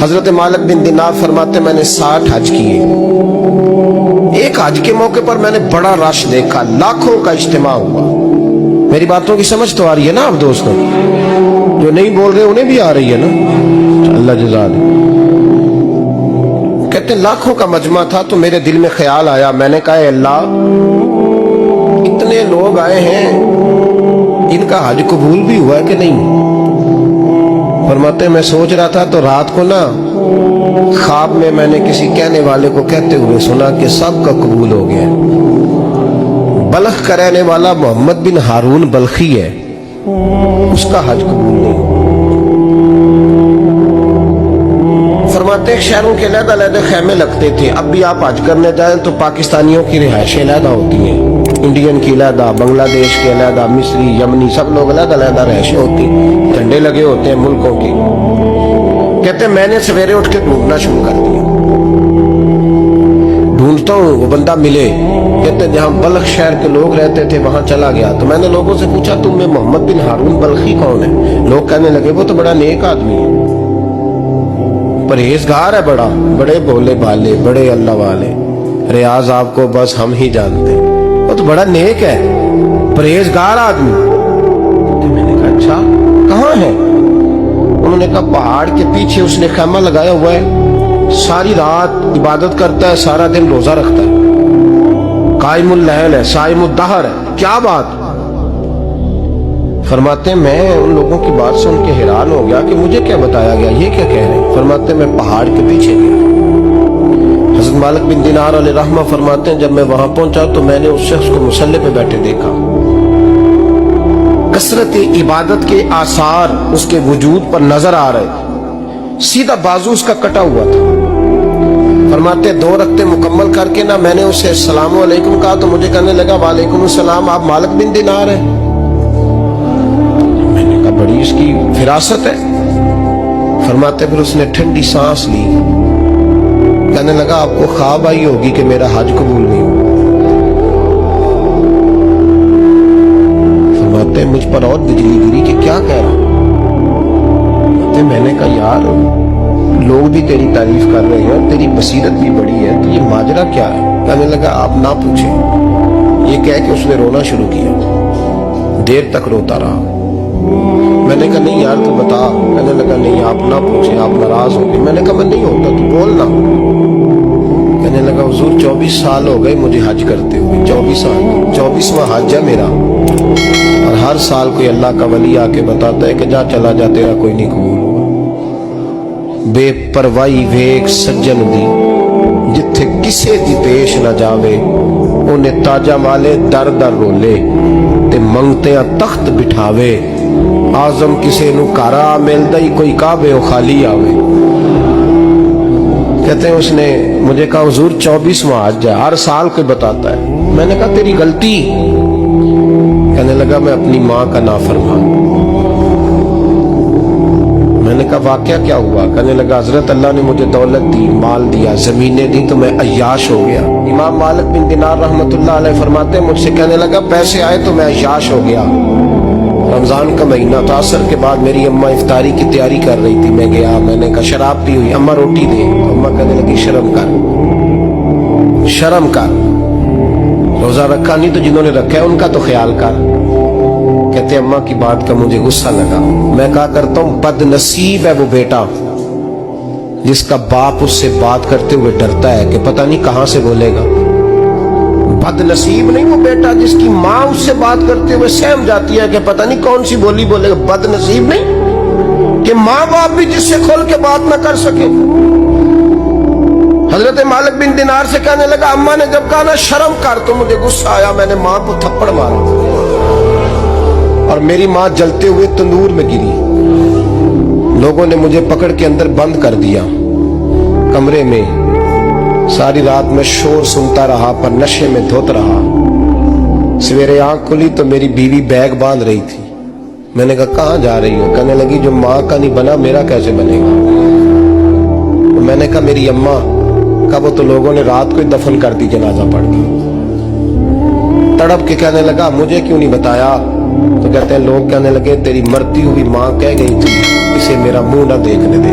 حضرت مالک بن دینار فرماتے میں نے 60 حج کیے. ایک حج کے موقع پر میں نے بڑا رش دیکھا, لاکھوں کا اجتماع ہوا. میری باتوں کی سمجھ تو آ رہی ہے نا آپ دوستوں؟ جو نہیں بول رہے انہیں بھی آ رہی ہے نا؟ اللہ جزا دے. کہتے ہیں لاکھوں کا مجمع تھا تو میرے دل میں خیال آیا, میں نے کہا اے اللہ اتنے لوگ آئے ہیں, ان کا حج قبول بھی ہوا ہے کہ نہیں؟ فرماتے ہیں میں سوچ رہا تھا تو رات کو نا خواب میں نے کسی کہنے والے کو کہتے ہوئے سنا کہ سب کا قبول ہو گیا. بلخ کا رہنے والا محمد بن ہارون بلخی ہے, اس کا حج قبول نہیں. فرماتے ہیں شہروں کے علیحدہ علیحدہ خیمے لگتے تھے. اب بھی آپ حج کرنے جائیں تو پاکستانیوں کی رہائشیں علیحدہ ہوتی ہیں, انڈین کی علیحدہ, بنگلہ دیش کے علیحدہ, مصری, یمنی, سب لوگ علیحدہ علیحدہ رہائشیں ہوتی ہیں, جھنڈے لگے ہوتے ہیں ملکوں کے. کہتے ہیں میں نے سویرے اٹھ کے ڈھونڈنا شروع کر دیا, ڈھونڈتا ہوں وہ بندہ ملے. کہتے ہیں جہاں بلخ شہر کے لوگ رہتے تھے وہاں چلا گیا تو میں نے لوگوں سے پوچھا تم میں محمد بن ہارون بلخی کون ہے؟ لوگ کہنے لگے وہ تو بڑا نیک آدمی ہے, پرہیزگار ہے, بڑے بولے بھالے, بڑے اللہ والے, ریاض آپ کو بس ہم ہی جانتے ہیں, وہ تو بڑا نیک ہے, پرہیزگار آدمی. میں نے کہا اچھا کہاں ہے؟ انہوں نے کہا پہاڑ کے پیچھے اس نے خیمہ لگایا ہوا ہے, ساری رات عبادت کرتا ہے, سارا دن روزہ رکھتا ہے, قائم اللیل ہے, صائم الدہر ہے. کیا بات؟ فرماتے ہیں میں ان لوگوں کی بات سن کے حیران ہو گیا کہ مجھے کیا بتایا گیا, یہ کیا کہہ رہے ہیں؟ فرماتے ہیں میں پہاڑ کے پیچھے گیا. حضرت مالک بن دینار علیہ رحمہ فرماتے ہیں جب میں وہاں پہنچا تو میں نے اس شخص کو مصلی پہ بیٹھے دیکھا. کثرت عبادت کے آثار اس کے وجود پر نظر آ رہے, سیدھا بازو اس کا کٹا ہوا تھا. فرماتے 2 رکعتیں مکمل کر کے نا میں نے اسے السلام علیکم کہا تو مجھے کہنے لگا وعلیکم السلام, آپ مالک بن دینار ہیں؟ میں نے کہا بڑی اس کی فراست ہے. فرماتے پھر اس نے ٹھنڈی سانس لی, کہنے لگا آپ کو خواب آئی ہوگی کہ میرا حج قبول نہیں ہوا. فرماتے مجھ پر اور بجلی گری کہ کیا کہہ رہا ہوں. میں نے کہا یار لوگ بھی تیری تعریف کر رہے ہیں اور تیری بصیرت بھی بڑی ہے, تو یہ ماجرا کیا ہے؟ کہنے لگا آپ نہ پوچھیں. یہ کہہ کے اس نے رونا شروع کیا, دیر تک روتا رہا. میں نے کہا نہیں یار تو بتا. کہنے لگا نہیں آپ نہ پوچھیں, آپ ناراض ہو گئے. میں نے کہا میں نہیں ہوتا, تو بولنا. کہنے لگا حضور 24 سال ہو گئے مجھے حج کرتے ہوئے, 24 سال, 24واں حج ہے میرا, اور ہر سال کوئی اللہ کا ولی آ کے بتاتا ہے کہ جا چلا جا تیرا کوئی نہیں قبول ہوگا. بے پروائی ویک سجن دی جتھے کسے دی پیش نہ جاوے, انہیں تاجہ والے در در رولے تے منگتیاں تخت بٹھاوے. آزم کسے نو کارا ملدا ہی کوئی کعبے و خالی آوے. کہتے ہیں اس نے مجھے کہا حضور 24واں حج ہے, ہر سال کوئی بتاتا ہے. میں نے کہا تیری غلطی. کہنے لگا میں اپنی ماں کا نافرمان. میں نے کہا واقعہ کیا ہوا؟ کہنے لگا حضرت اللہ نے مجھے دولت دی, مال دیا, زمینیں دی تو میں عیاش ہو گیا. امام مالک بن دینار رحمت اللہ علیہ فرماتے ہیں مجھ سے کہنے لگا پیسے آئے تو میں عیاش ہو گیا. رمضان کا مہینہ تھا, عصر کے بعد میری اماں افطاری کی تیاری کر رہی تھی. میں گیا, میں نے کہا شراب پی ہوئی, اماں روٹی دے. اماں کہنے لگی شرم کر, شرم کر, روزہ رکھا نہیں تو جنہوں نے رکھا ہے ان کا تو خیال کر. کہتے اماں کی بات کا مجھے غصہ لگا. میں کہا کرتا ہوں بد نصیب ہے وہ بیٹا جس کا باپ اس سے بات کرتے ہوئے ڈرتا ہے کہ پتہ نہیں کہاں سے بولے گا. بد نصیب نہیں وہ بیٹا جس کی ماں اس سے بات کرتے ہوئے سہم جاتی ہے کہ پتہ نہیں کون سی بولی بولے گا. بد نصیب نہیں کہ ماں باپ بھی جس سے کھول کے بات نہ کر سکے. حضرت مالک بن دینار سے کہنے لگا اماں نے جب کہا نا شرم کر تو مجھے غصہ آیا, میں نے ماں کو تھپڑ مارا اور میری ماں جلتے ہوئے تندور میں گری. لوگوں نے مجھے پکڑ کے اندر بند کر دیا کمرے میں. ساری رات میں شور سنتا رہا پر نشے میں دھوت رہا. سویرے آنکھ کھلی تو میری بیوی بیگ باندھ رہی تھی. میں نے کہا کہاں جا رہی ہو؟ کہنے لگی جو ماں کا نہیں بنا میرا کیسے بنے گا. میں نے کہا میری اماں کا وہ تو لوگوں نے رات کو ہی دفن کر دی جنازہ پڑھ کے. تڑپ کے کہنے لگا مجھے کیوں نہیں بتایا؟ تو کہتے ہیں لوگ کہنے لگے تیری مرتی ہوئی ماں کہہ گئی تھی اسے میرا منہ نہ دیکھنے دے.